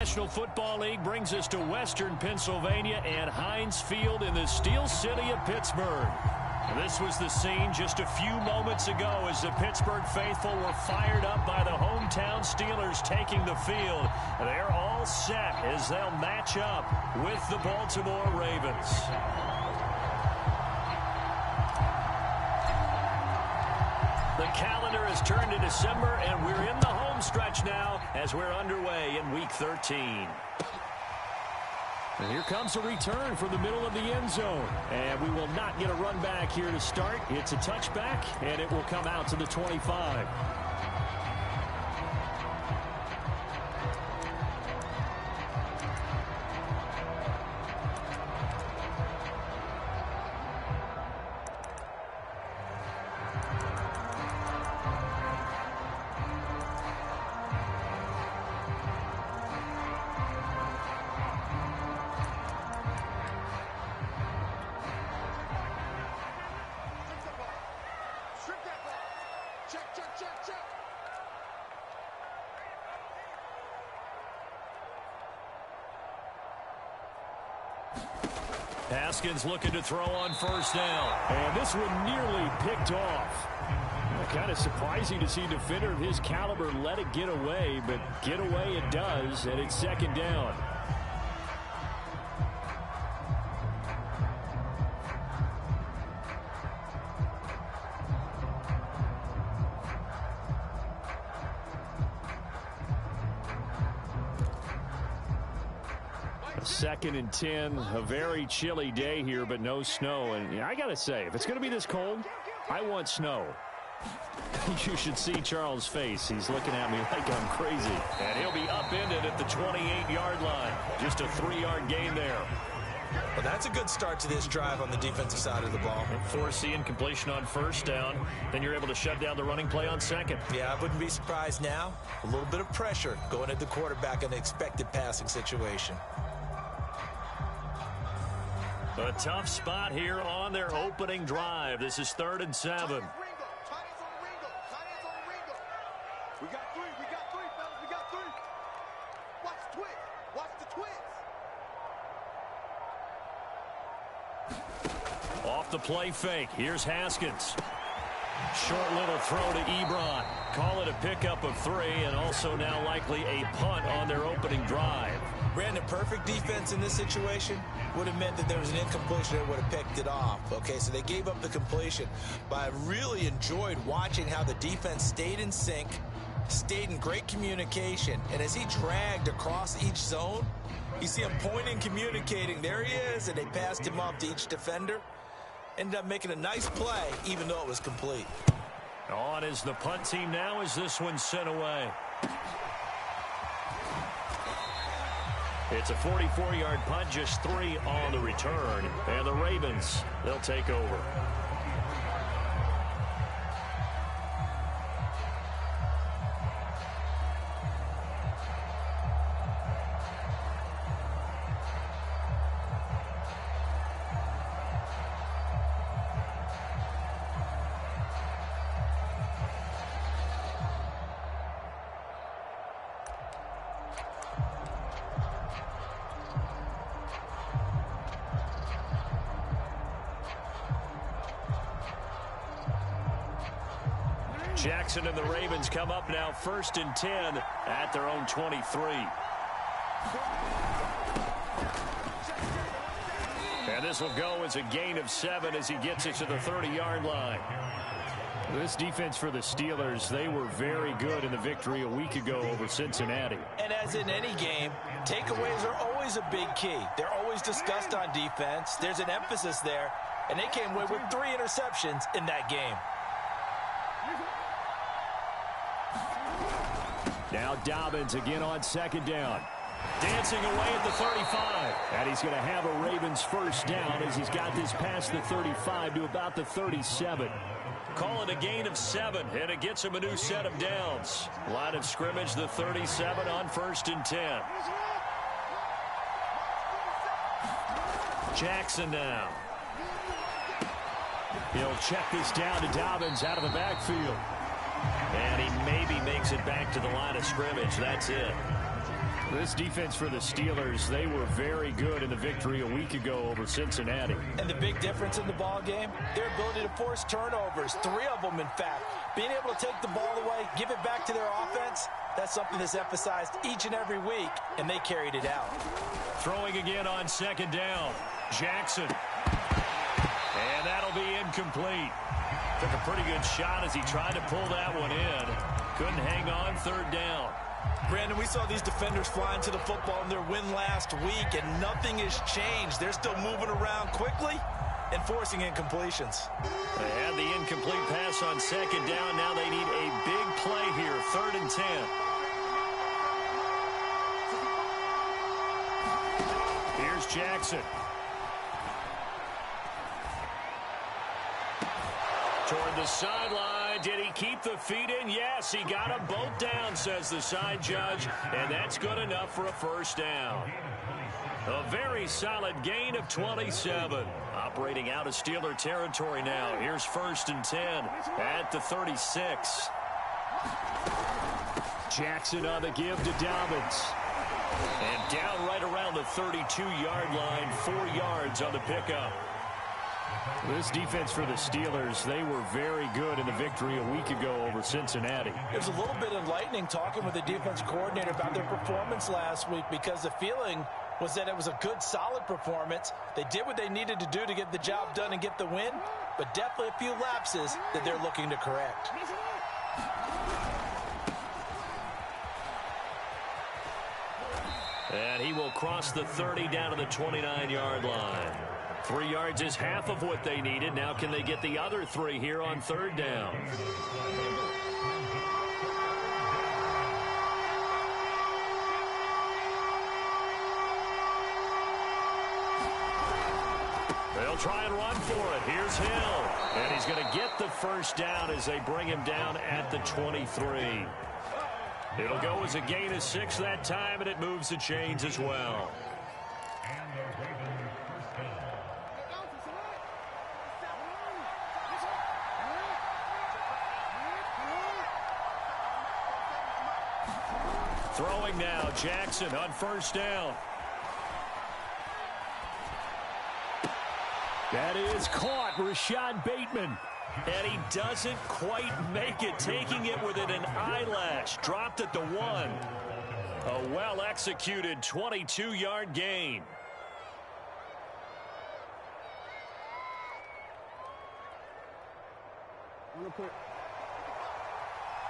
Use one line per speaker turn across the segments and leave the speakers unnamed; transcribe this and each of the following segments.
National Football League brings us to Western Pennsylvania and Heinz Field in the Steel City of Pittsburgh. This was the scene just a few moments ago as the Pittsburgh faithful were fired up by the hometown Steelers taking the field. They're all set as they'll match up with the Baltimore Ravens. The calendar has turned to December, and we're in the home stretch now as we're underway in Week 13. And here comes a return from the middle of the end zone. And we will not get a run back here to start. It's a touchback, and it will come out to the 25. Haskins looking to throw on first down. And this one nearly picked off. Kind of surprising to see a defender of his caliber let it get away, but get away it does, and it's second down. Second and 10, a very chilly day here, but no snow. And I got to say, if it's going to be this cold, I want snow. You should see Charles' face. He's looking at me like I'm crazy. And he'll be upended at the 28-yard line. Just a 3-yard gain there.
Well, that's a good start to this drive on the defensive side of the ball.
Foreseeing completion on first down. Then you're able to shut down the running play on second.
Yeah, I wouldn't be surprised now. A little bit of pressure going at the quarterback in the expected passing situation.
A tough spot here on their opening drive. This is 3rd and 7.
We got three, fellas. We got three. Watch the twist. Watch the twist.
Off the play fake. Here's Haskins. Short little throw to Ebron. Call it a pickup of 3, and also now likely a punt on their opening drive.
Brandon, perfect defense in this situation would have meant that there was an incompletion that would have picked it off. Okay, so they gave up the completion. But I really enjoyed watching how the defense stayed in sync, stayed in great communication, and as he dragged across each zone, you see him pointing, communicating. There he is, and they passed him off to each defender. Ended up making a nice play, even though it was complete.
On is the punt team now as this one's sent away. It's a 44-yard punt, just 3 on the return. And the Ravens, they'll take over. Jackson and the Ravens come up now 1st and 10 at their own 23. And this will go as a gain of 7 as he gets it to the 30-yard line. This defense for the Steelers, they were very good in the victory a week ago over Cincinnati.
And as in any game, takeaways are always a big key. They're always discussed on defense. There's an emphasis there, and they came away with 3 interceptions in that game.
Now Dobbins again on 2nd down. Dancing away at the 35. And he's going to have a Ravens first down as he's got this past the 35 to about the 37. Call it a gain of 7, and it gets him a new set of downs. Line of scrimmage, the 37 on 1st and 10. Jackson now. He'll check this down to Dobbins out of the backfield. And he maybe makes it back to the line of scrimmage. That's it. This defense for the Steelers, they were very good in the victory a week ago over Cincinnati.
And the big difference in the ball game, their ability to force turnovers, 3 of them in fact. Being able to take the ball away, give it back to their offense, that's something that's emphasized each and every week, and they carried it out.
Throwing again on 2nd down. Jackson. And that'll be incomplete. Took a pretty good shot as he tried to pull that one in. Couldn't hang on 3rd down.
Brandon, we saw these defenders flying to the football in their win last week, and nothing has changed. They're still moving around quickly and forcing incompletions.
They had the incomplete pass on 2nd down. Now they need a big play here, 3rd and 10. Here's Jackson. Toward the sideline. Did he keep the feet in? Yes, he got them both down, says the side judge, and that's good enough for a 1st down. A very solid gain of 27. Operating out of Steeler territory now. Here's 1st and 10 at the 36. Jackson on the give to Dobbins. And down right around the 32-yard line, 4 yards on the pickup. This defense for the Steelers, they were very good in the victory a week ago over Cincinnati.
It was a little bit enlightening talking with the defense coordinator about their performance last week, because the feeling was that it was a good, solid performance. They did what they needed to do to get the job done and get the win, but definitely a few lapses that they're looking to correct.
And he will cross the 30 down to the 29-yard line. 3 yards is half of what they needed. Now can they get the other 3 here on 3rd down? They'll try and run for it. Here's Hill. And he's going to get the 1st down as they bring him down at the 23. It'll go as a gain of 6 that time, and it moves the chains as well. Throwing now, Jackson on 1st down. That is caught, Rashad Bateman. And he doesn't quite make it, taking it within an eyelash. Dropped at the 1. A well-executed 22-yard gain.
Let's go, defense.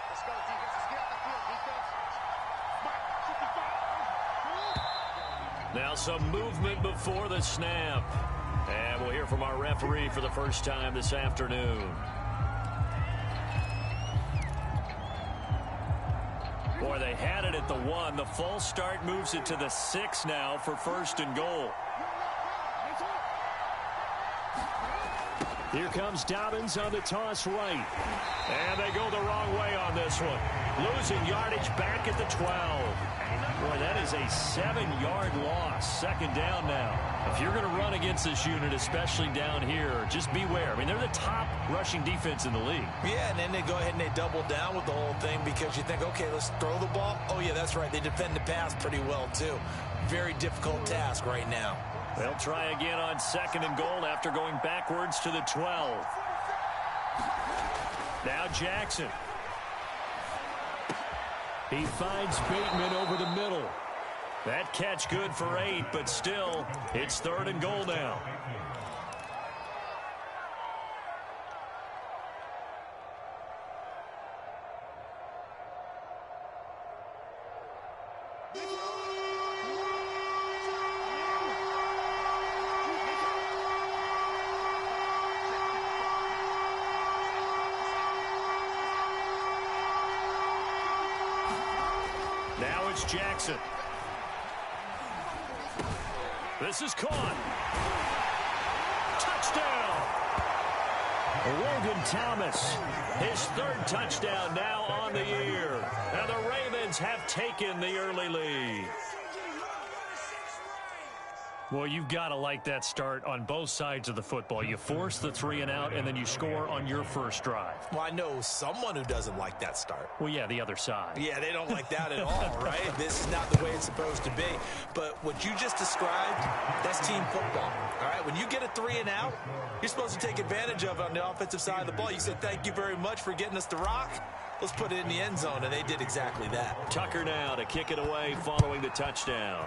Let's get out the field, defense.
Now some movement before the snap. And we'll hear from our referee for the first time this afternoon. Boy, they had it at the 1. The false start moves it to the 6 now for 1st and goal. Here comes Dobbins on the toss right. And they go the wrong way on this one. Losing yardage back at the 12. Boy, that is a 7-yard loss. 2nd down now. If you're going to run against this unit, especially down here, just beware. I mean, they're the top rushing defense in the league.
Yeah, and then they go ahead and they double down with the whole thing because you think, okay, let's throw the ball. Oh, yeah, that's right. They defend the pass pretty well, too. Very difficult task right now.
They'll try again on 2nd and goal after going backwards to the 12. Now Jackson. He finds Bateman over the middle. That catch good for 8, but still, it's 3rd and goal now. Now it's Jackson. This is caught. Touchdown. Logan Thomas, his 3rd touchdown now on the year. And the Ravens have taken the early lead. Well, you've got to like that start on both sides of the football. You force the 3 and out, and then you score on your first drive.
Well, I know someone who doesn't like that start.
Well, yeah, the other side.
Yeah, they don't like that at all, right? This is not the way it's supposed to be. But what you just described, that's team football, all right? When you get a 3 and out, you're supposed to take advantage of it on the offensive side of the ball. You said, thank you very much for getting us the rock. Let's put it in the end zone, and they did exactly that.
Tucker now to kick it away following the touchdown.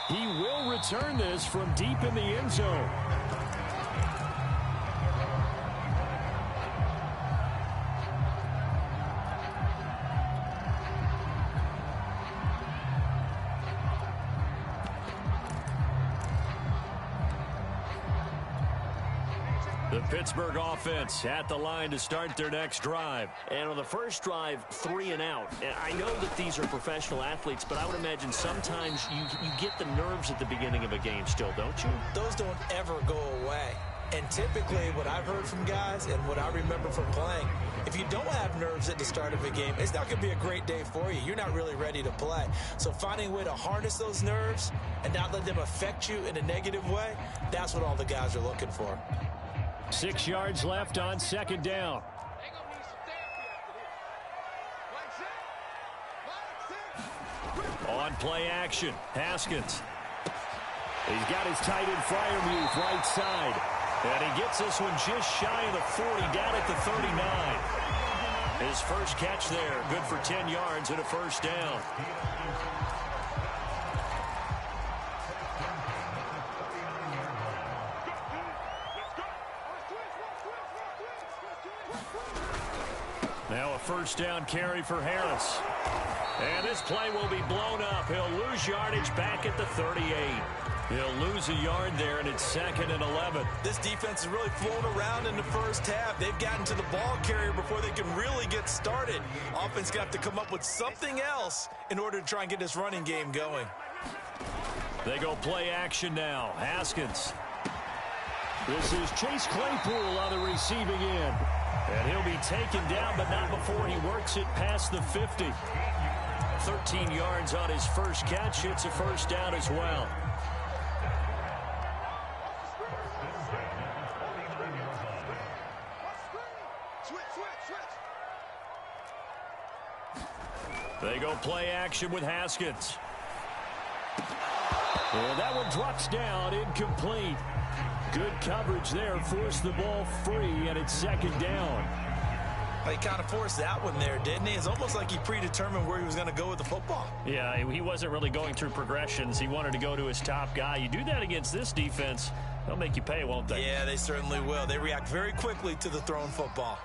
He will return this from deep in the end zone. The Pittsburgh offense at the line to start their next drive.
And on the first drive, 3 and out. And I know that these are professional athletes, but I would imagine sometimes you get the nerves at the beginning of a game still, don't you?
Those don't ever go away. And typically what I've heard from guys and what I remember from playing, if you don't have nerves at the start of a game, it's not going to be a great day for you. You're not really ready to play. So finding a way to harness those nerves and not let them affect you in a negative way, that's what all the guys are looking for.
6 yards left on second down. On play action, Haskins. He's got his tight end Freiermuth right side. And he gets this one just shy of the 40, down at the 39. His first catch there, good for 10 yards and a first down. Now a first down carry for Harris. And this play will be blown up. He'll lose yardage back at the 38. He'll lose a yard there, and it's 2nd and 11.
This defense is really flown around in the first half. They've gotten to the ball carrier before they can really get started. Offense going to have to come up with something else in order to try and get this running game going.
They go play action now. Haskins. This is Chase Claypool on the receiving end. And he'll be taken down, but not before he works it past the 50. 13 yards on his first catch. It's a first down as well. They go play action with Haskins. And that one drops down, incomplete. Good coverage there, forced the ball free, and it's second down.
He kind of forced that one there, didn't he? It's almost like he predetermined where he was going to go with the football.
Yeah, he wasn't really going through progressions. He wanted to go to his top guy. You do that against this defense, they'll make you pay, won't they?
Yeah, they certainly will. They react very quickly to the thrown football.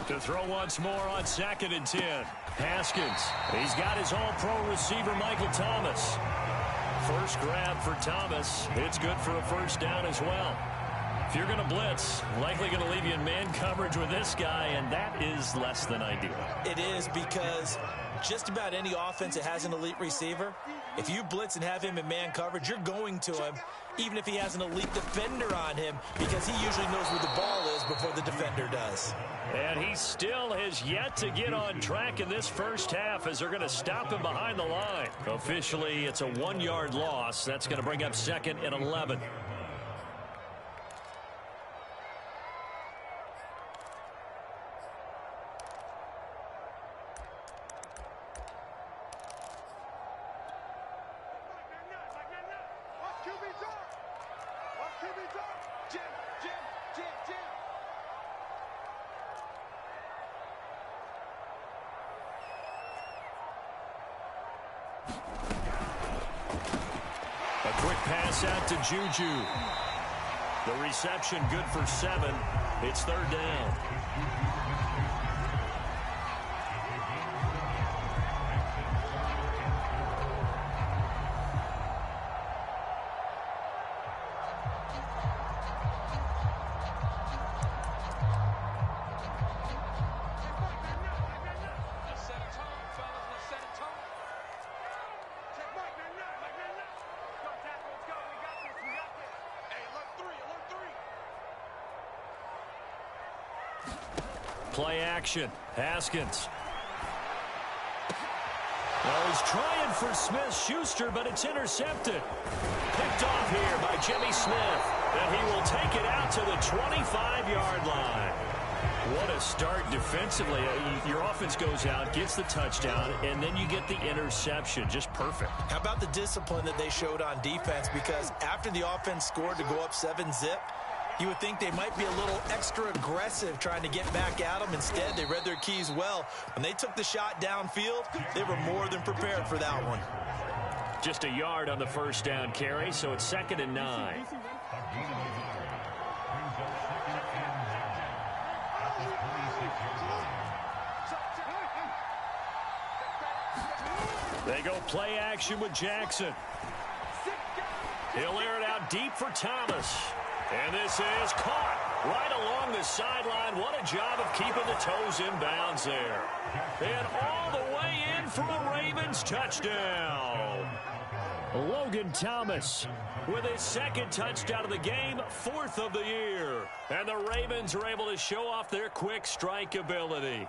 To throw once more on 2nd and 10. Haskins. He's got his all-pro receiver, Michael Thomas. First grab for Thomas. It's good for a first down as well. If you're going to blitz, likely going to leave you in man coverage with this guy, and that is less than ideal.
It is, because just about any offense that has an elite receiver, if you blitz and have him in man coverage, you're going to him, even if he has an elite defender on him, because he usually knows where the ball is before the defender does.
And he still has yet to get on track in this first half as they're going to stop him behind the line. Officially, it's a 1-yard loss. That's going to bring up 2nd and 11. A quick pass out to Juju. The reception good for 7. It's 3rd down. Play action. Haskins. Well, he's trying for Smith-Schuster, but it's intercepted. Picked off here by Jimmy Smith. And he will take it out to the 25-yard line. What a start defensively. Your offense goes out, gets the touchdown, and then you get the interception. Just perfect.
How about the discipline that they showed on defense? Because after the offense scored to go up 7-zip, you would think they might be a little extra aggressive trying to get back at them. Instead, they read their keys well. When they took the shot downfield, they were more than prepared for that one.
Just a yard on the first down carry, so it's 2nd and 9. They go play action with Jackson. He'll air it out deep for Thomas. And this is caught right along the sideline. What a job of keeping the toes in bounds there. And all the way in for a Ravens touchdown. Logan Thomas with his 2nd touchdown of the game, 4th of the year. And the Ravens are able to show off their quick strike ability.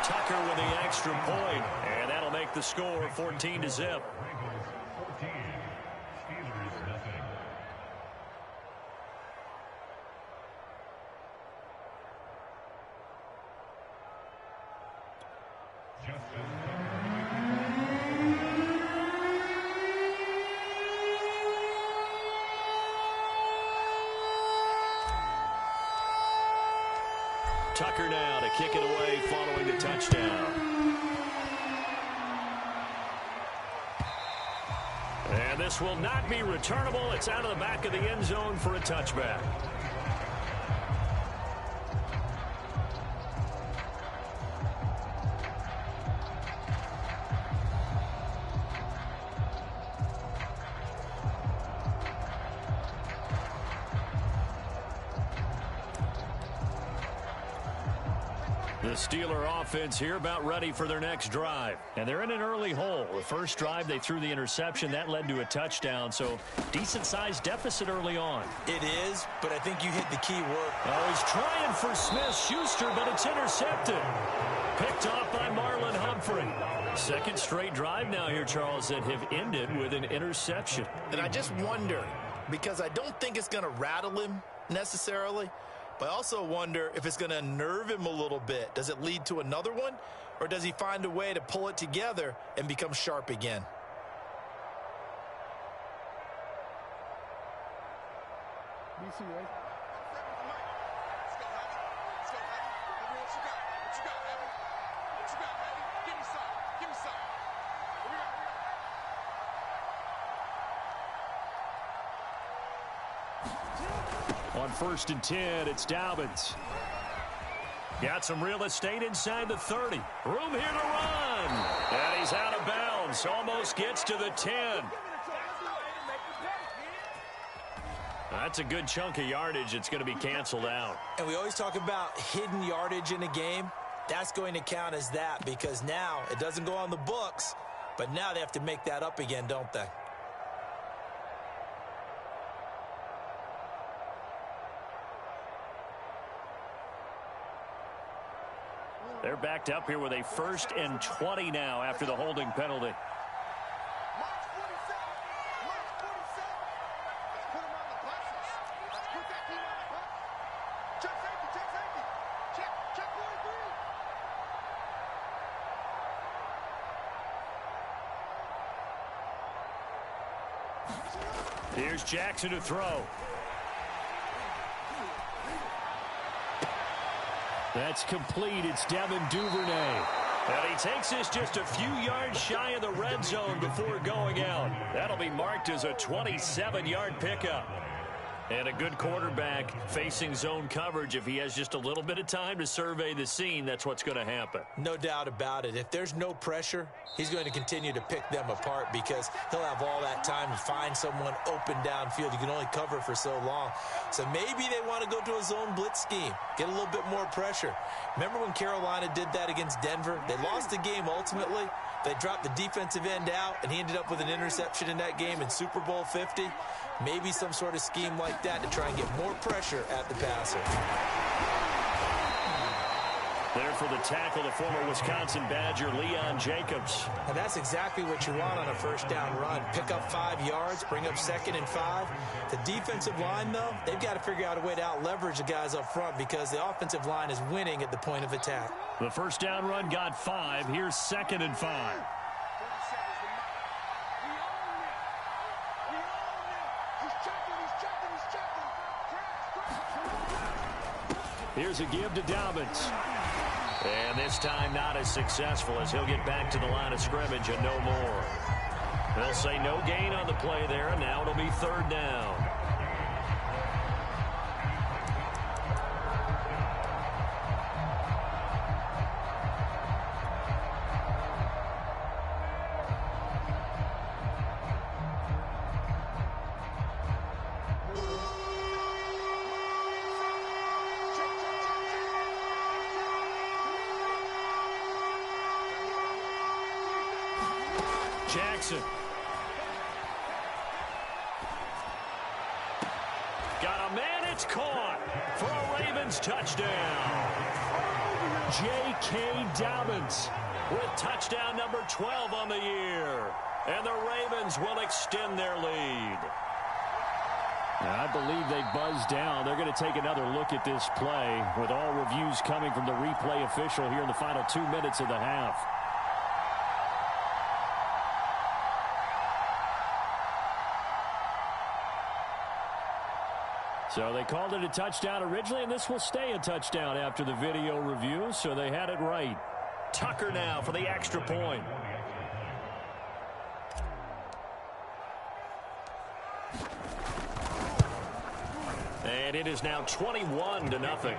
Tucker with the extra point, and that'll make the score 14-0. Tucker now to kick it away following the touchdown. And this will not be returnable. It's out of the back of the end zone for a touchback. The Steeler offense here about ready for their next drive. And they're in an early hole. The first drive, they threw the interception. That led to a touchdown. So decent-sized deficit early on.
It is, but I think you hit the key word.
Oh, he's trying for Smith-Schuster, but it's intercepted. Picked off by Marlon Humphrey. 2nd straight drive now here, Charles, that have ended with an interception.
And I just wonder, because I don't think it's going to rattle him necessarily, but I also wonder if it's going to unnerve him a little bit. Does it lead to another one, or does he find a way to pull it together and become sharp again?
BC, right?
On 1st and 10, it's Dobbins. Got some real estate inside the 30. Room here to run. And he's out of bounds. Almost gets to the 10. That's a good chunk of yardage. It's going to be canceled out.
And we always talk about hidden yardage in a game. That's going to count as that, because now it doesn't go on the books, but now they have to make that up again, don't they?
They're backed up here with a 1st and 20 now after the holding penalty. Here's Jackson to throw. That's complete. It's Devin Duvernay. And he takes this just a few yards shy of the red zone before going out. That'll be marked as a 27-yard pickup. And a good quarterback facing zone coverage. If he has just a little bit of time to survey the scene, that's what's going to happen.
No doubt about it. If there's no pressure, he's going to continue to pick them apart because he'll have all that time to find someone open downfield. You can only cover for so long. So maybe they want to go to a zone blitz scheme, get a little bit more pressure. Remember when Carolina did that against Denver? They lost the game ultimately, They dropped the defensive end out, and he ended up with an interception in that game in Super Bowl 50. Maybe some sort of scheme like that to try and get more pressure at the passer.
There for the tackle, the former Wisconsin Badger, Leon Jacobs.
And that's exactly what you want on a first down run. Pick up 5 yards, bring up 2nd and 5. The defensive line, though, they've got to figure out a way to out-leverage the guys up front because the offensive line is winning at the point of attack.
The first down run got 5. Here's 2nd and 5. Here's a give to Dobbins. And this time not as successful as he'll get back to the line of scrimmage and no more. They'll say no gain on the play there, and now it'll be 3rd down. Jackson. Got a man, it's caught for a Ravens touchdown. J.K. Dobbins with touchdown number 12 on the year. And the Ravens will extend their lead. I believe they buzzed down. They're going to take another look at this play with all reviews coming from the replay official here in the final 2 minutes of the half. So they called it a touchdown originally, and this will stay a touchdown after the video review, so they had it right. Tucker now for the extra point. And it is now 21-0.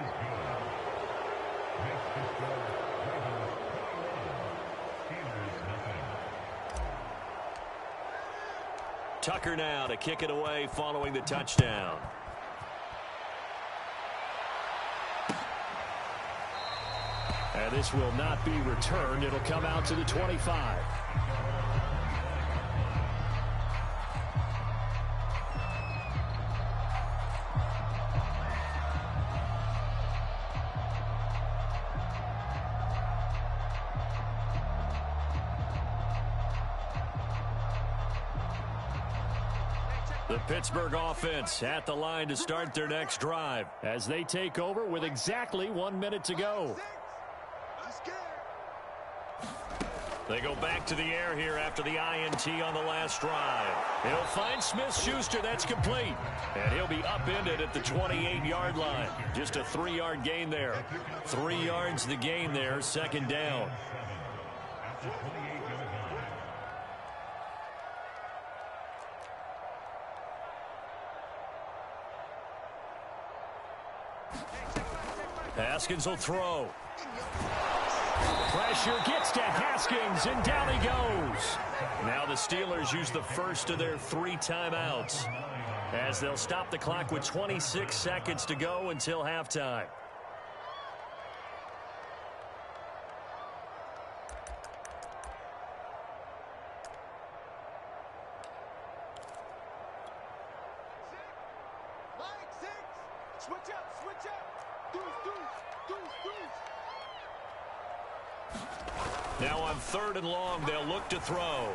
Tucker now to kick it away following the touchdown. And this will not be returned. It'll come out to the 25. The Pittsburgh offense at the line to start their next drive as they take over with exactly 1 minute to go. They go back to the air here after the INT on the last drive. He'll find Smith-Schuster. That's complete. And he'll be upended at the 28-yard line. Just a 3-yard gain there. 3 yards the gain there, 2nd down. Haskins will throw. Pressure gets to Haskins, and down he goes. Now the Steelers use the first of their 3 timeouts as they'll stop the clock with 26 seconds to go until halftime.
Switch up. Deuce.
Now on 3rd and long, they'll look to throw.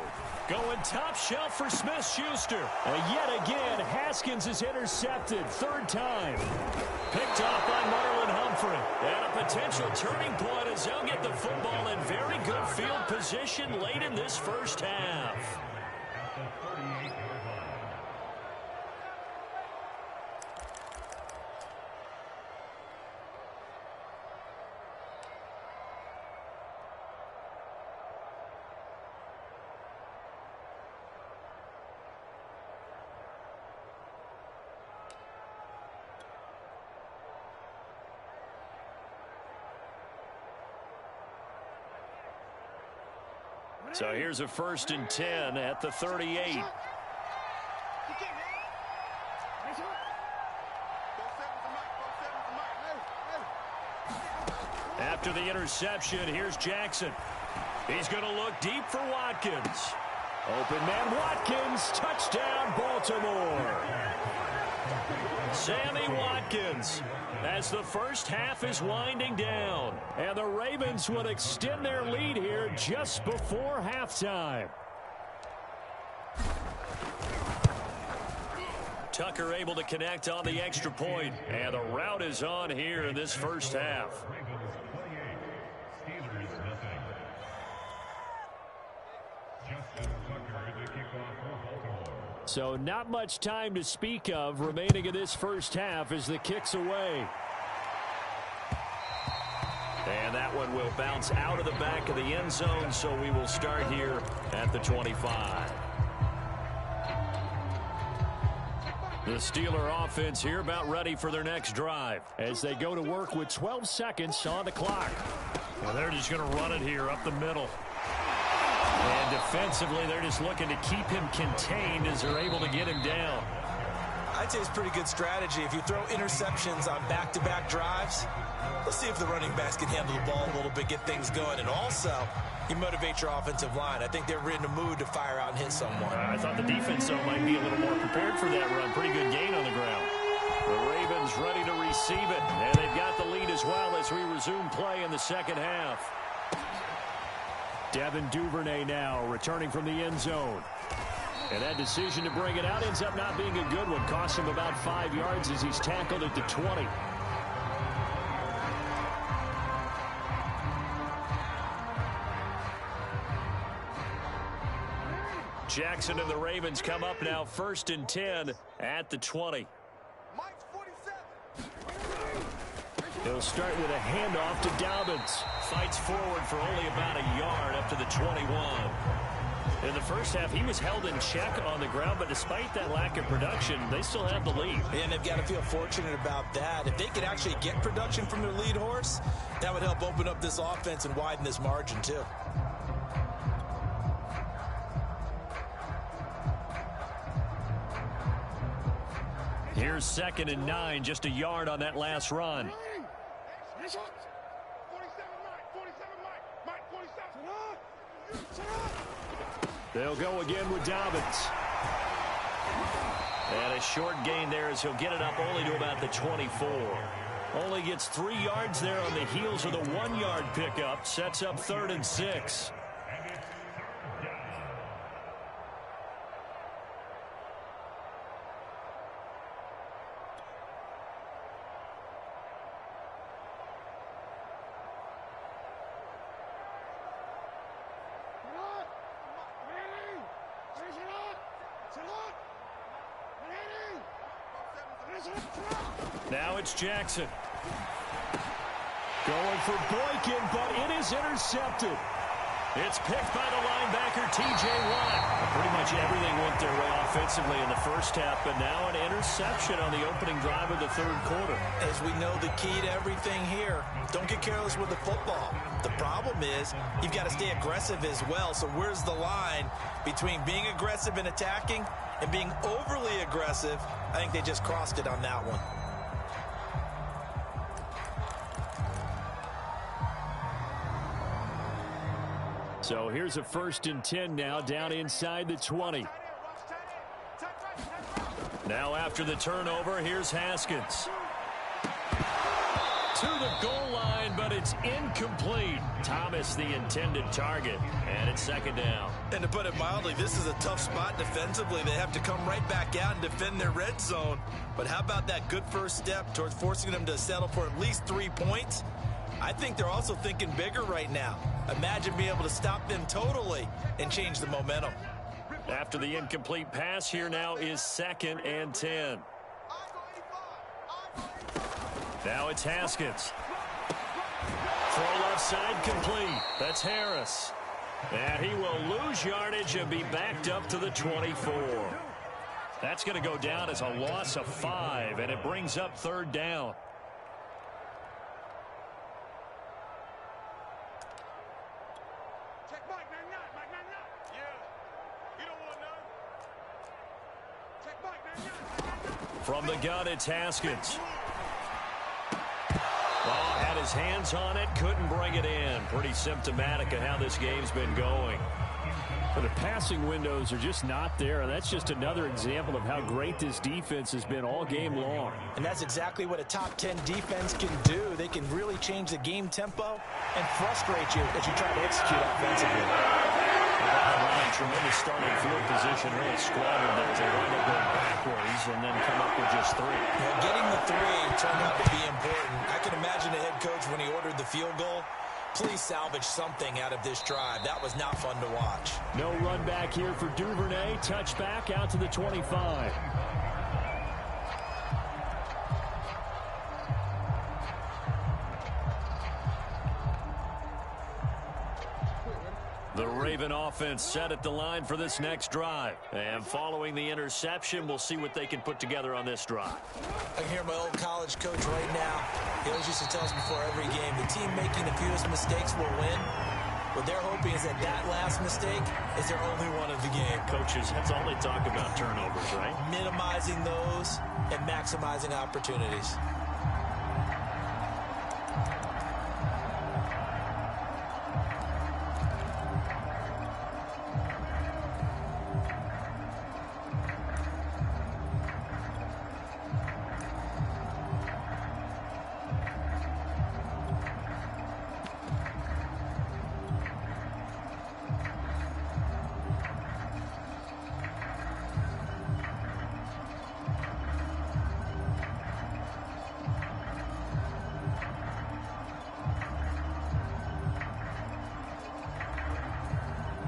Going top shelf for Smith-Schuster. And yet again, Haskins is intercepted. 3rd time. Picked off by Marlon Humphrey. And a potential turning point as they'll get the football in very good field position late in this first half. So here's a 1st and 10 at the 38. After the interception, here's Jackson. He's going to look deep for Watkins. Open man Watkins. Touchdown, Baltimore. Sammy Watkins as the first half is winding down. And the Ravens would extend their lead here just before halftime. Tucker able to connect on the extra point. And the route is on here in this first half. So not much time to speak of remaining in this first half as the kick's away. And that one will bounce out of the back of the end zone, so we will start here at the 25. The Steeler offense here about ready for their next drive as they go to work with 12 seconds on the clock. Well, they're just going to run it here up the middle. And defensively, they're just looking to keep him contained as they're able to get him down.
I'd say it's pretty good strategy. If you throw interceptions on back-to-back drives, let's see if the running backs can handle the ball a little bit, get things going. And also, you motivate your offensive line. I think they're in a mood to fire out and hit someone.
I thought the defense, though, might be a little more prepared for that run. Pretty good gain on the ground. The Ravens ready to receive it. And they've got the lead as well as we resume play in the second half. Devin Duvernay now returning from the end zone. And that decision to bring it out ends up not being a good one. Costs him about 5 yards as he's tackled at the 20. Jackson and the Ravens come up now 1st and 10 at the 20. He'll start with a handoff to Dobbins. Fights forward for only about a yard up to the 21. In the first half, he was held in check on the ground, but despite that lack of production, they still have the lead.
And they've got to feel fortunate about that. If they could actually get production from their lead horse, that would help open up this offense and widen this margin, too.
Here's 2nd and 9, just a yard on that last run. They'll go again with Dobbins. And a short gain there as he'll get it up only to about the 24. Only gets 3 yards there on the heels of the 1-yard pickup. Sets up 3rd and 6. Now it's Jackson. Going for Boykin, but it is intercepted. It's picked by the linebacker, T.J. Watt. Pretty much everything went their way offensively in the first half, but now an interception on the opening drive of the 3rd quarter.
As we know, the key to everything here, don't get careless with the football. The problem is you've got to stay aggressive as well. So where's the line between being aggressive and attacking and being overly aggressive? I think they just crossed it on that one.
So here's a 1st and 10 now down inside the 20. Now after the turnover, here's Haskins. To the goal line, but it's incomplete. Thomas the intended target, and it's 2nd down.
And to put it mildly, this is a tough spot defensively. They have to come right back out and defend their red zone. But how about that good first step towards forcing them to settle for at least 3 points? I think they're also thinking bigger right now. Imagine being able to stop them totally and change the momentum.
After the incomplete pass, here now is 2nd and 10. Now it's Haskins. Throw left side complete. That's Harris. And he will lose yardage and be backed up to the 24. That's going to go down as a loss of 5, and it brings up 3rd down. From the gun, it's Haskins. Ball had his hands on it, couldn't bring it in. Pretty symptomatic of how this game's been going.
But the passing windows are just not there, and that's just another example of how great this defense has been all game long.
And that's exactly what a top 10 defense can do. They can really change the game tempo and frustrate you as you try to execute offensively.
Tremendous starting field position, really squandered there as they wind up going backwards and then come up with just 3.
Well, getting the 3 turned out to be important. I can imagine the head coach when he ordered the field goal. Please salvage something out of this drive. That was not fun to watch.
No run back here for Duvernay. Touchback out to the 25.
The Raven offense set at the line for this next drive. And following the interception, we'll see what they can put together on this drive.
I can hear my old college coach right now. He always used to tell us before every game, the team making the fewest mistakes will win. What they're hoping is that that last mistake is their only one of the game.
Coaches, that's all they talk about, turnovers, right?
Minimizing those and maximizing opportunities.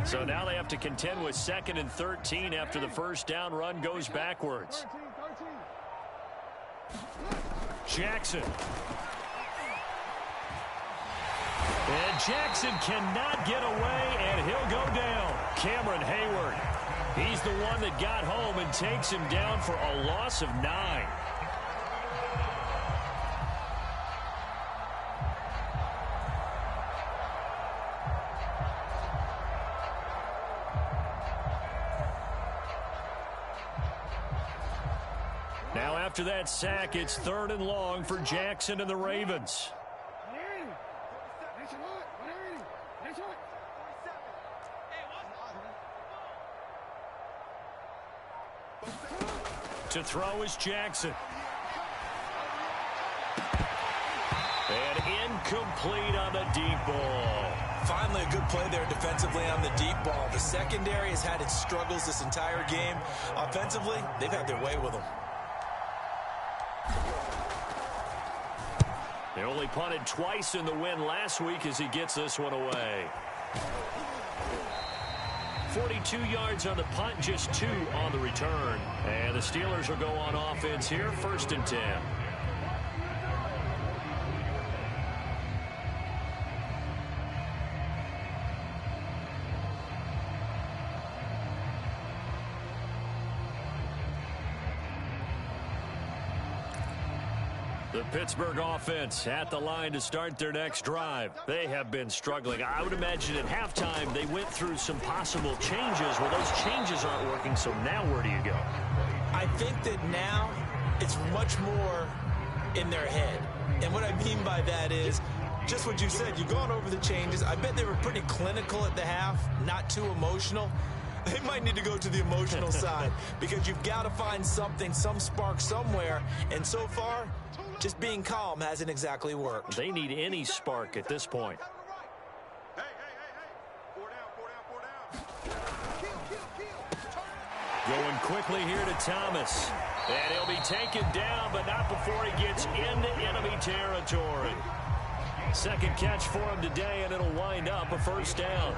So now they have to contend with 2nd and 13 after the first down run goes backwards. Jackson. And Jackson cannot get away, and he'll go down. Cameron Hayward. He's the one that got home and takes him down for a loss of 9. Now after that sack, it's 3rd and long for Jackson and the Ravens. To throw is Jackson. And incomplete on the deep ball.
Finally a good play there defensively on the deep ball. The secondary has had its struggles this entire game. Offensively, they've had their way with them.
They only punted twice in the win last week as he gets this one away. 42 yards on the punt, just 2 on the return. And the Steelers will go on offense here, 1st and 10. The Pittsburgh offense at the line to start their next drive. They have been struggling. I would imagine at halftime they went through some possible changes. Well, those changes aren't working, so now where do you go?
I think that now it's much more in their head. And what I mean by that is just what you said. You've gone over the changes. I bet they were pretty clinical at the half, not too emotional. They might need to go to the emotional side because you've got to find something, some spark somewhere. And so far, just being calm hasn't exactly worked.
They need any spark at this point.
Hey. 4 down.
Going quickly here to Thomas. And he'll be taken down, but not before he gets into enemy territory. 2nd catch for him today, and it'll wind up a 1st down.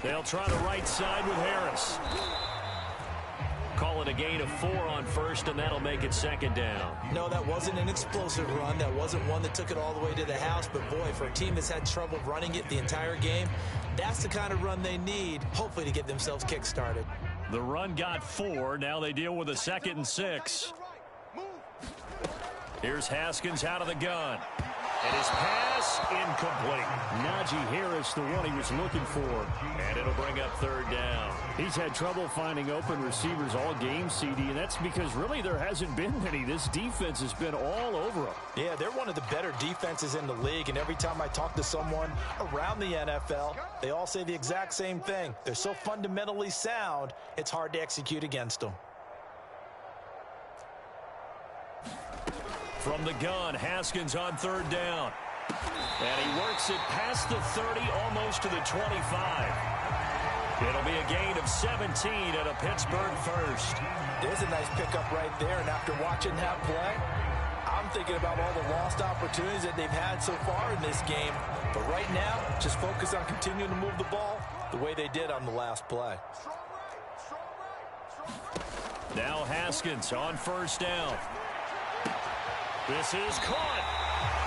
They'll try the right side with Harris. Call it a gain of 4 on 1st, and that'll make it 2nd down.
No, that wasn't an explosive run. That wasn't one that took it all the way to the house. But, boy, for a team that's had trouble running it the entire game, that's the kind of run they need, hopefully, to get themselves kick-started.
The run got 4. Now they deal with a 2nd and 6. Here's Haskins out of the gun. And his pass incomplete.
Najee Harris, the one he was looking for.
And it'll bring up 3rd down.
He's had trouble finding open receivers all game, CD, and that's because really there hasn't been many. This defense has been all over them.
Yeah, they're one of the better defenses in the league, and every time I talk to someone around the NFL, they all say the exact same thing. They're so fundamentally sound, it's hard to execute against them.
From the gun, Haskins on 3rd down. And he works it past the 30, almost to the 25. It'll be a gain of 17 and a Pittsburgh first.
There's a nice pickup right there, and after watching that play, I'm thinking about all the lost opportunities that they've had so far in this game. But right now, just focus on continuing to move the ball the way they did on the last play.
Now Haskins on 1st down. This is caught.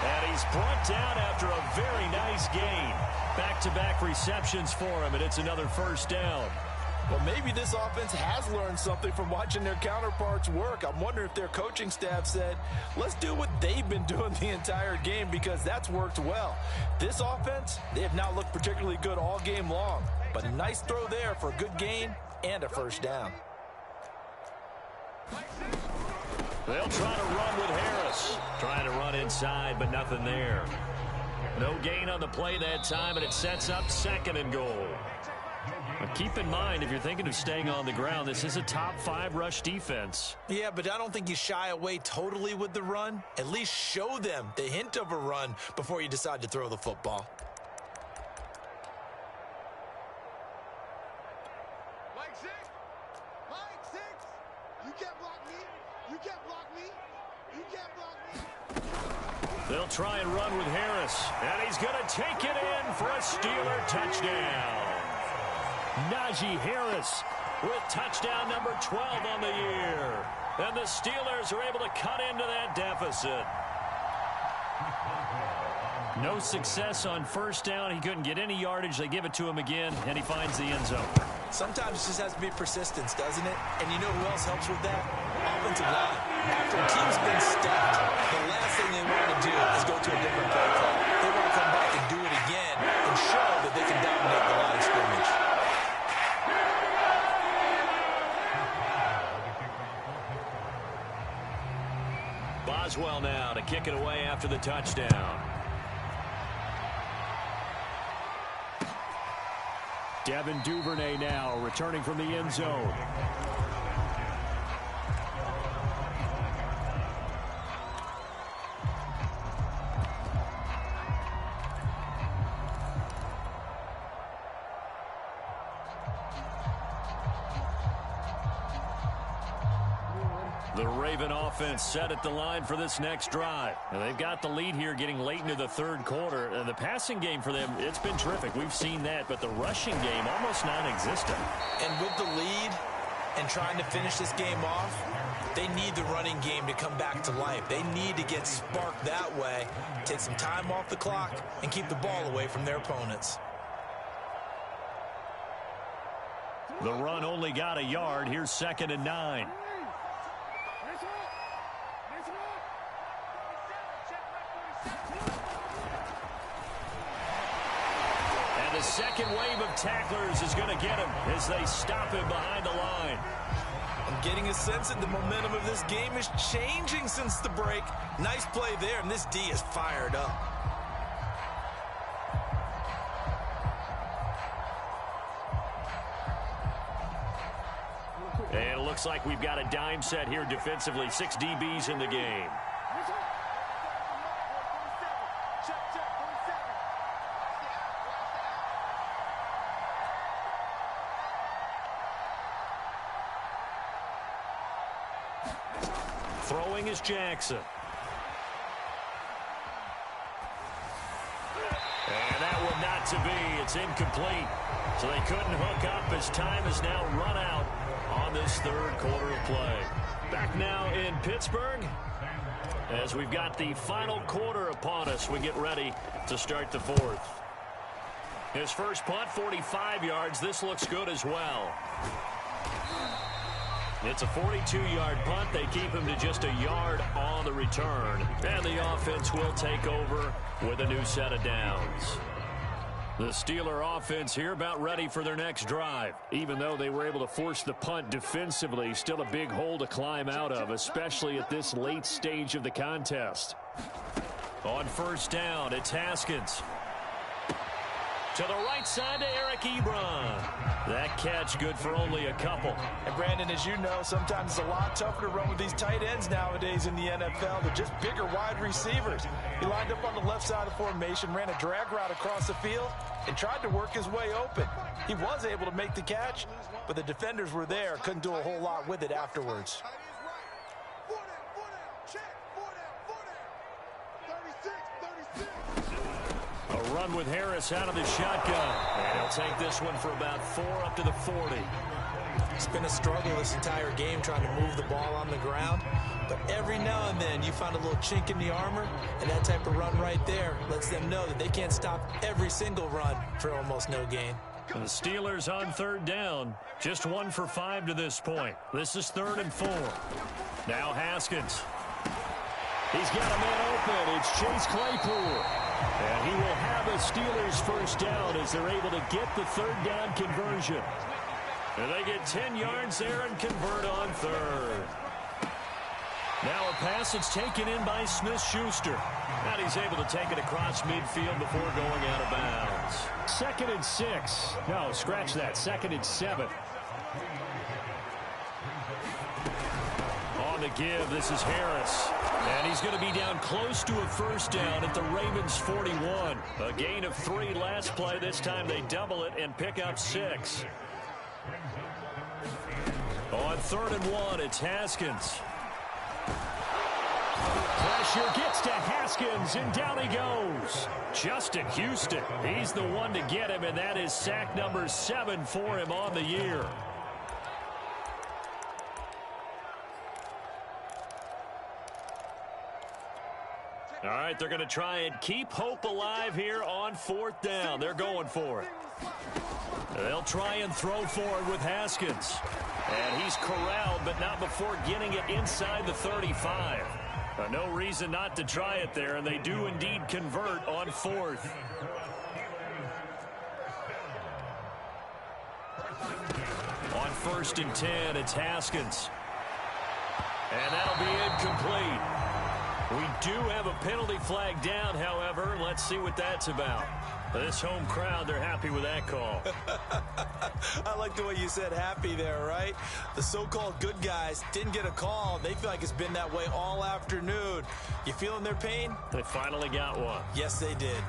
And he's brought down after a very nice gain. Back-to-back receptions for him, and it's another 1st down.
Well, maybe this offense has learned something from watching their counterparts work. I'm wondering if their coaching staff said, let's do what they've been doing the entire game, because that's worked well. This offense, they have not looked particularly good all game long. But a nice throw there for a good gain and a 1st down.
They'll try to run with Harris. Trying to run inside, but nothing there. No gain on the play that time, and it sets up 2nd and goal. Now keep in mind, if you're thinking of staying on the ground, this is a top 5 rush defense.
Yeah, but I don't think you shy away totally with the run. At least show them the hint of a run before you decide to throw the football.
They'll try and run with Harris, and he's going to take it in for a Steeler touchdown.
Najee Harris
with touchdown number 12 on the year. And the Steelers are able to cut into that deficit. No success on 1st down. He couldn't get any yardage. They give it to him again, and he finds the end zone.
Sometimes it just has to be persistence, doesn't it? And you know who else helps with that? Offensive line. After a team's been stacked, the last thing they want to do is go to a different play call. They want to come back and do it again and show that they can dominate the line of scrimmage.
Boswell now to kick it away after the touchdown.
Devin Duvernay now returning from the end zone.
The Raven offense set at the line for this next drive. And they've got the lead here getting late into the 3rd quarter. And the passing game for them, it's been terrific. We've seen that. But the rushing game, almost non-existent.
And with the lead and trying to finish this game off, they need the running game to come back to life. They need to get sparked that way, take some time off the clock, and keep the ball away from their opponents.
The run only got a yard. Here's 2nd and 9. The second wave of tacklers is going to get him as they stop him behind the line.
I'm getting a sense that the momentum of this game is changing since the break. Nice play there, and this D is fired up.
And it looks like we've got a dime set here defensively. 6 DBs in the game. Throwing is Jackson. And that one not to be. It's incomplete. So they couldn't hook up as time has now run out on this 3rd quarter of play. Back now in Pittsburgh as we've got the final quarter upon us. We get ready to start the 4th. His first punt, 45 yards. This looks good as well. It's a 42-yard punt. They keep him to just a yard on the return. And the offense will take over with a new set of downs. The Steeler offense here about ready for their next drive. Even though they were able to force the punt defensively, still a big hole to climb out of, especially at this late stage of the contest. On first down, it's Haskins. To the right side to Eric Ebron. That catch good for only a couple.
And Brandon, as you know, sometimes it's a lot tougher to run with these tight ends nowadays in the NFL. They're just bigger wide receivers. He lined up on the left side of the formation, ran a drag route across the field, and tried to work his way open. He was able to make the catch, but the defenders were there, couldn't do a whole lot with it afterwards.
A run with Harris out of the shotgun. And he'll take this one for about 4 up to the 40.
It's been a struggle this entire game trying to move the ball on the ground. But every now and then you find a little chink in the armor, and that type of run right there lets them know that they can't stop every single run for almost no gain.
The Steelers on third down. Just 1 for 5 to this point. This is 3rd and 4. Now Haskins. He's got a man open. It's Chase Claypool. And he will have a Steelers first down as they're able to get the third down conversion. And they get 10 yards there and convert on third. Now a pass that's taken in by Smith-Schuster. And he's able to take it across midfield before going out of bounds.
2nd and 6. No, scratch that. 2nd and 7.
On the give, this is Harris. And he's going to be down close to a first down at the Ravens 41. A gain of 3 last play. This time they double it and pick up 6. On 3rd and 1, it's Haskins. Pressure gets to Haskins, and down he goes. Justin Houston, he's the one to get him, and that is sack number 7 for him on the year. All right, they're going to try and keep hope alive here on 4th down. They're going for it. They'll try and throw forward with Haskins. And he's corralled, but not before getting it inside the 35. No reason not to try it there, and they do indeed convert on 4th. On 1st and 10, it's Haskins. And that'll be incomplete. We do have a penalty flag down, however. Let's see what that's about. This home crowd, they're happy with that call.
I like the way you said happy there, right? The so-called good guys didn't get a call. They feel like it's been that way all afternoon. You feeling their pain?
They finally got one.
Yes, they did.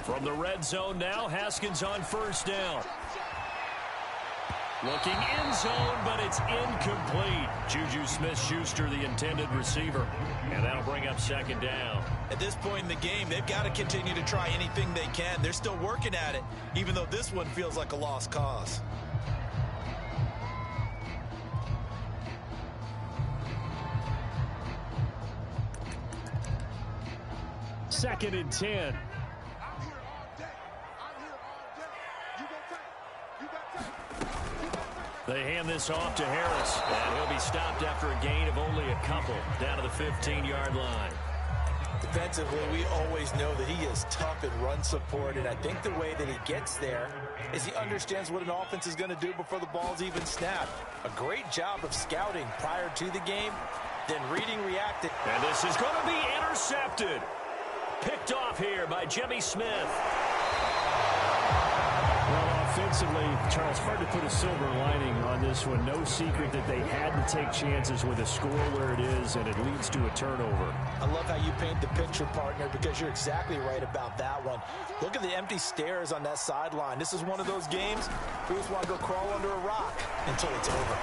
From the red zone now, Haskins on first down. Looking in zone, but it's incomplete. Juju Smith-Schuster, the intended receiver. And that'll bring up 2nd down.
At this point in the game, they've got to continue to try anything they can. They're still working at it, even though this one feels like a lost cause.
Second and 10.
They hand this off to Harris, and he'll be stopped after a gain of only a couple, down to the 15-yard line.
Defensively, we always know that he is tough in run support, and I think the way that he gets there is he understands what an offense is going to do before the ball's even snapped. A great job of scouting prior to the game, then reading, reacting.
And this is going to be intercepted. Picked off here by Jimmy Smith.
Well, offensively, Charles, hard to put a silver lining on this one. No secret that they had to take chances with a score where it is, and it leads to a turnover.
I love how you paint the picture, partner, because you're exactly right about that one. Look at the empty stares on that sideline. This is one of those games where you just want to go crawl under a rock until it's over.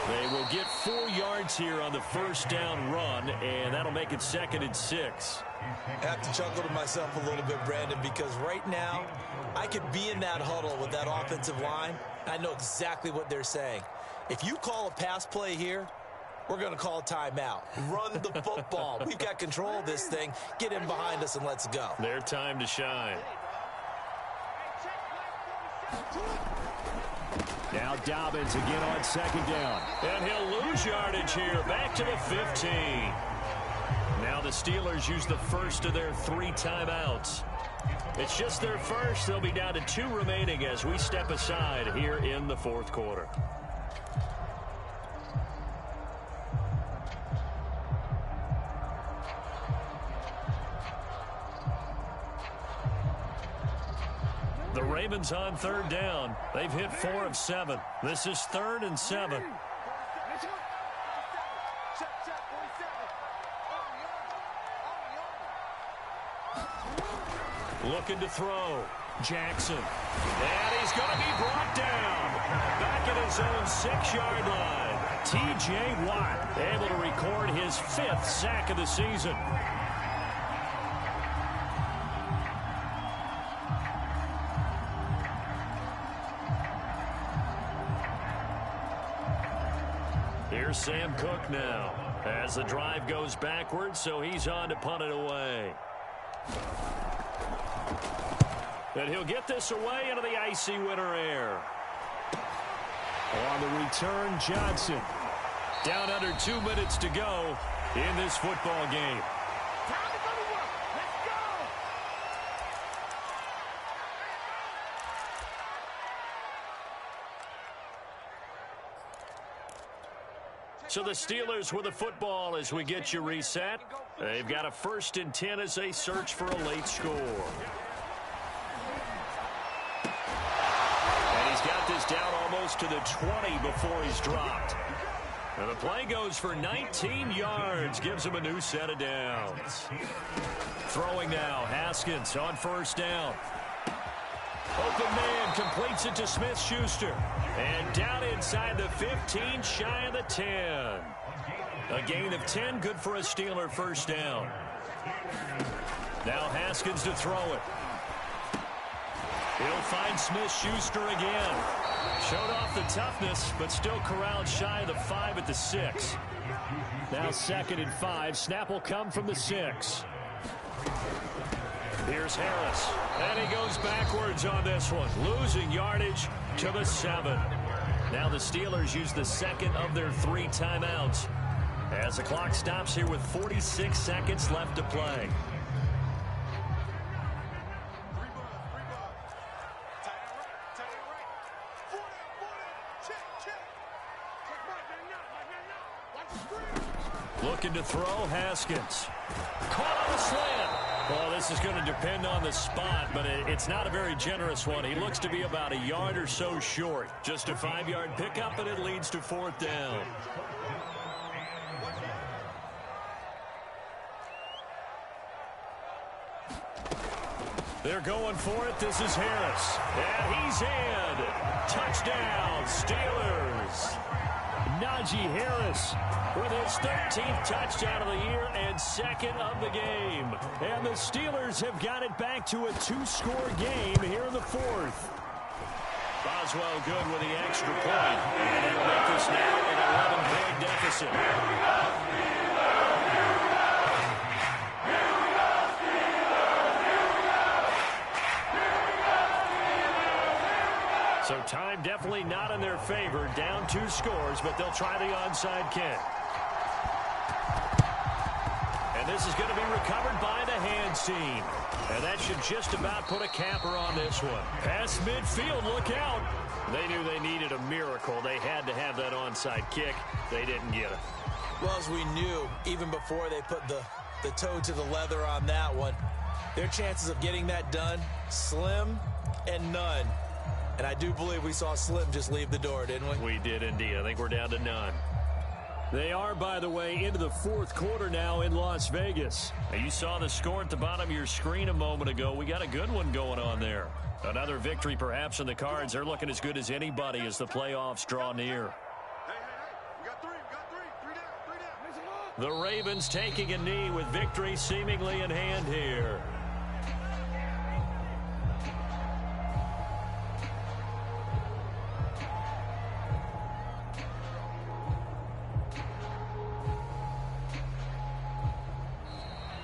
They will get 4 yards here on the first down run, and that'll make it 2nd and 6.
I have to chuckle to myself a little bit, Brandon, because right now I could be in that huddle with that offensive line. I know exactly what they're saying. If you call a pass play here, we're going to call timeout. Run the football. We've got control of this thing. Get him behind us and let's go.
Their time to shine.
Now Dobbins again on second down.
And he'll lose yardage here. Back to the 15. Now the Steelers use the first of their 3 timeouts. It's just their first. They'll be down to 2 remaining as we step aside here in the fourth quarter. The Ravens on third down. They've hit 4 of 7. This is 3rd and 7. Looking to throw. Jackson. And he's going to be brought down. Back at his own 6-yard line. T.J. Watt able to record his 5th sack of the season. Here's Sam Cook now as the drive goes backwards, so he's on to punt it away. And he'll get this away into the icy winter air.
On the return, Johnson.
Down under 2 minutes to go in this football game. So the Steelers with the football as we get you reset. They've got a 1st and 10 as they search for a late score. And he's got this down almost to the 20 before he's dropped. And the play goes for 19 yards, gives him a new set of downs. Throwing now, Haskins on 1st down. Open man completes it to Smith-Schuster. And down inside the 15, shy of the 10. A gain of 10, good for a Steeler 1st down. Now Haskins to throw it. He'll find Smith-Schuster again. Showed off the toughness, but still corralled shy of the 5 at the 6.
Now 2nd and 5. Snap will come from the 6.
Here's Harris. And he goes backwards on this one. Losing yardage to the 7. Now the Steelers use the 2nd of their 3 timeouts as the clock stops here with 46 seconds left to play. Looking to throw, Haskins. Caught on the slant. Well, this is going to depend on the spot, but it's not a very generous one. He looks to be about a yard or so short. Just a 5-yard pickup, and it leads to 4th down. They're going for it. This is Harris. And he's in. Touchdown, Steelers.
Najee Harris
with his 13th touchdown of the year and 2nd of the game.
And the Steelers have got it back to a 2-score game here in the 4th.
Boswell good with the extra point. And it'll make this now an 11-point deficit. So time definitely not in their favor. Down 2 scores, but they'll try the onside kick. And this is going to be recovered by the hands team. And that should just about put a capper on this one. Past midfield, look out. They knew they needed a miracle. They had to have that onside kick. They didn't get it.
Well, as we knew, even before they put the toe to the leather on that one, their chances of getting that done, slim and none. And I do believe we saw Slim just leave the door, didn't we?
We did indeed. I think we're down to none.
They are, by the way, into the 4th quarter now in Las Vegas.
Now, you saw the score at the bottom of your screen a moment ago. We got a good one going on there. Another victory perhaps in the cards. They're looking as good as anybody as the playoffs draw near.
We got three down.
The Ravens taking a knee with victory seemingly in hand here.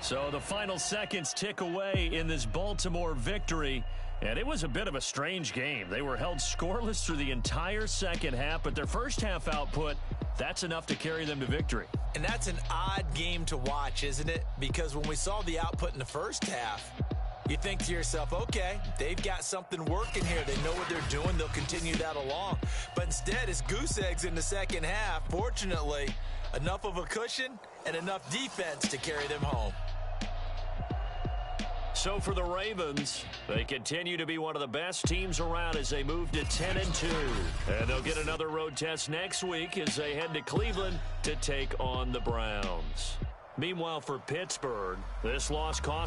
So the final seconds tick away in this Baltimore victory, and it was a bit of a strange game. They were held scoreless through the entire second half, but their first half output, that's enough to carry them to victory.
And that's an odd game to watch, isn't it? Because when we saw the output in the first half, you think to yourself, okay, they've got something working here. They know what they're doing. They'll continue that along. But instead, it's goose eggs in the second half. Fortunately, enough of a cushion and enough defense to carry them home.
So for the Ravens, they continue to be one of the best teams around as they move to 10-2. And they'll get another road test next week as they head to Cleveland to take on the Browns. Meanwhile, for Pittsburgh, this loss cost